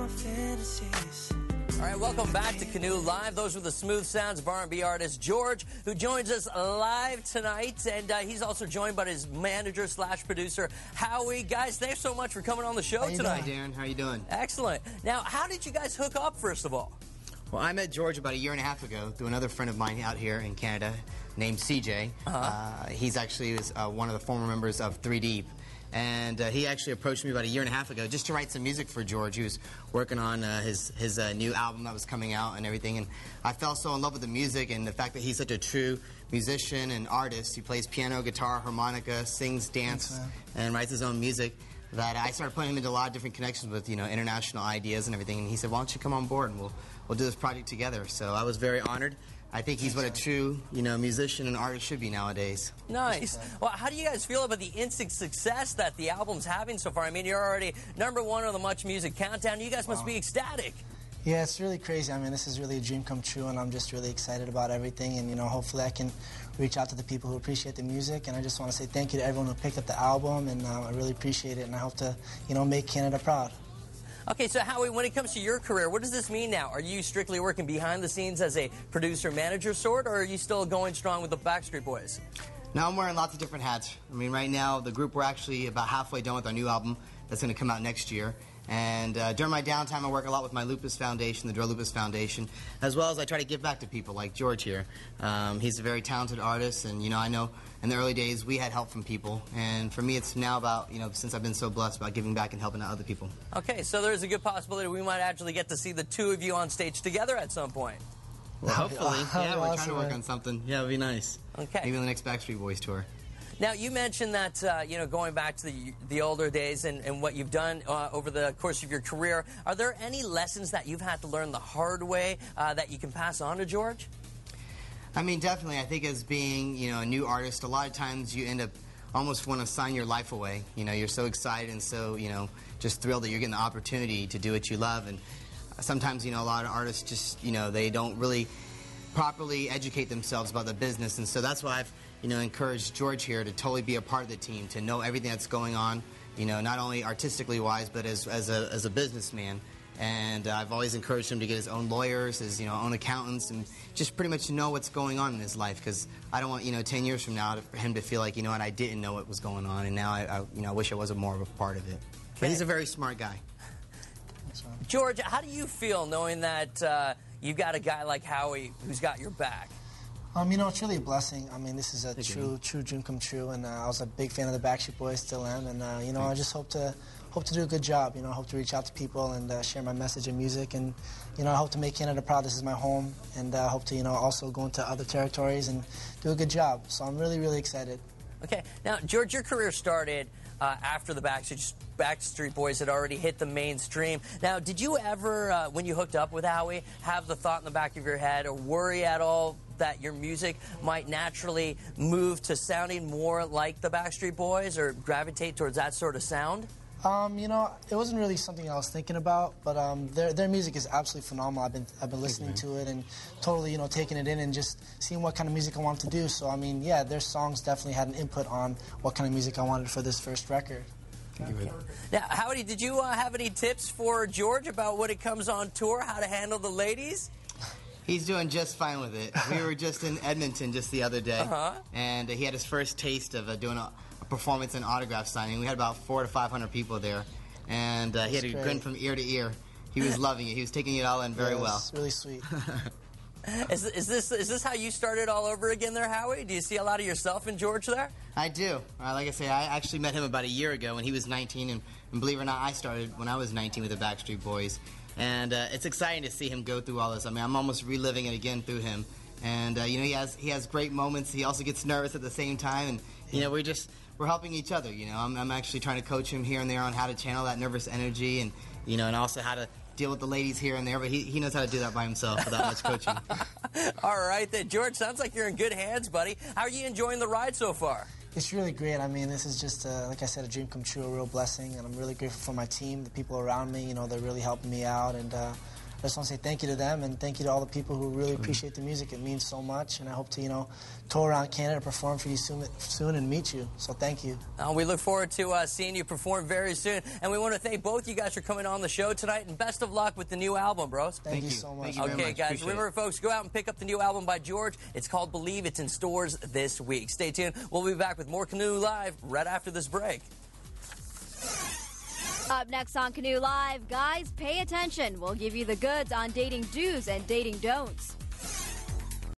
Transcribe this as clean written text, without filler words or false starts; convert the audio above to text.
my fantasies. All right, welcome back to Canoe Live. Those were the smooth sounds of R&B artist George, who joins us live tonight. And he's also joined by his manager/producer, Howie. Guys, thanks so much for coming on the show tonight. Hi, Darren. How you doing? Excellent. Now, how did you guys hook up, first of all? Well, I met George about a year and a half ago through another friend of mine out here in Canada named CJ. He's actually one of the former members of 3 Deep. And he actually approached me about a year and a half ago just to write some music for George. He was working on his new album that was coming out and everything. And I fell so in love with the music and the fact that he's such a true musician and artist. He plays piano, guitar, harmonica, sings, dances, and writes his own music. That I started putting him into a lot of different connections with, international ideas and everything. And he said, "Why don't you come on board and we'll do this project together?" So I was very honored. I think he's what a true, musician and artist should be nowadays. Nice. Well, how do you guys feel about the instant success that the album's having so far? I mean, you're already #1 on the Much Music Countdown. You guys must be ecstatic. Yeah, it's really crazy. I mean, this is really a dream come true, and I'm just really excited about everything. And, hopefully I can reach out to the people who appreciate the music. And I just want to say thank you to everyone who picked up the album, and I really appreciate it. And I hope to, make Canada proud. Okay, so Howie, when it comes to your career, what does this mean now? Are you strictly working behind the scenes as a producer-manager sort, or are you still going strong with the Backstreet Boys? Now I'm wearing lots of different hats. I mean, right now, the group, we're actually about halfway done with our new album that's going to come out next year. And during my downtime, I work a lot with my Lupus Foundation, the Joe Lupus Foundation, as well as I try to give back to people like George here. He's a very talented artist, and, I know in the early days we had help from people. And for me, it's now about, since I've been so blessed, about giving back and helping out other people. Okay, so there's a good possibility we might actually get to see the two of you on stage together at some point. Well, hopefully. Yeah, we're trying to work on something. Yeah, it'd be nice. Okay. Maybe the next Backstreet Boys tour. Now, you mentioned that, going back to the older days and what you've done over the course of your career, are there any lessons that you've had to learn the hard way that you can pass on to George? I mean, definitely. I think as being, a new artist, a lot of times you end up almost want to sign your life away. You're so excited and so, just thrilled that you're getting the opportunity to do what you love. And sometimes, a lot of artists just, they don't really properly educate themselves about the business. And so that's why I've encouraged George here to totally be a part of the team, to know everything that's going on, not only artistically wise, but as a businessman. And I've always encouraged him to get his own lawyers, his own accountants, and just pretty much know what's going on in his life. Because I don't want 10 years from now for him to feel like what, I didn't know what was going on, and now I wish I wasn't more of a part of it. But he's a very smart guy. George, how do you feel knowing that you've got a guy like Howie who's got your back? It's really a blessing. I mean, this is a true dream come true, and I was a big fan of the Backstreet Boys, still am, and I just hope to do a good job. I hope to reach out to people and share my message in music, and I hope to make Canada proud. This is my home, and I hope to also go into other territories and do a good job. So I'm really, really excited. Okay, now George, your career started after the Backstreet Boys had already hit the mainstream. Now, did you ever, when you hooked up with Howie, have the thought in the back of your head or worry at all that your music might naturally move to sounding more like the Backstreet Boys or gravitate towards that sort of sound? It wasn't really something I was thinking about, but their music is absolutely phenomenal. I've been listening to it and totally, taking it in and just seeing what kind of music I wanted to do. So, I mean, yeah, their songs definitely had an input on what kind of music I wanted for this first record. Okay. Now, Howie, did you have any tips for George about when it comes on tour, how to handle the ladies? He's doing just fine with it. We were just in Edmonton just the other day, and he had his first taste of doing a performance and autograph signing. We had about 400 to 500 people there, and he had a grin from ear to ear. He was loving it. He was taking it all in very well. It's really sweet. Is this how you started all over again there, Howie? Do you see a lot of yourself in George there? I do. Like I say, I actually met him about a year ago when he was 19, and believe it or not, I started when I was 19 with the Backstreet Boys. And it's exciting to see him go through all this. I mean, I'm almost reliving it again through him. And he has great moments. He also gets nervous at the same time, and we're helping each other. I'm actually trying to coach him here and there on how to channel that nervous energy, and and also how to deal with the ladies here and there. But he knows how to do that by himself without much coaching. All right, then, George. Sounds like you're in good hands, buddy. How are you enjoying the ride so far? It's really great. I mean, this is just, like I said, a dream come true, a real blessing, and I'm really grateful for my team, the people around me. They're really helping me out, and just want to say thank you to them, and thank you to all the people who really appreciate the music. It means so much, and I hope to, you know, tour around Canada, perform for you soon and meet you. So thank you. We look forward to seeing you perform very soon. And we want to thank both you guys for coming on the show tonight, and best of luck with the new album, bros. Thank you so much. Thank you very Okay, much. guys, Appreciate remember, folks, go out and pick up the new album by George. It's called Believe. It's in stores this week. Stay tuned. We'll be back with more Canoe Live right after this break. Up next on Canoe Live, guys, pay attention. We'll give you the goods on dating do's and dating don'ts.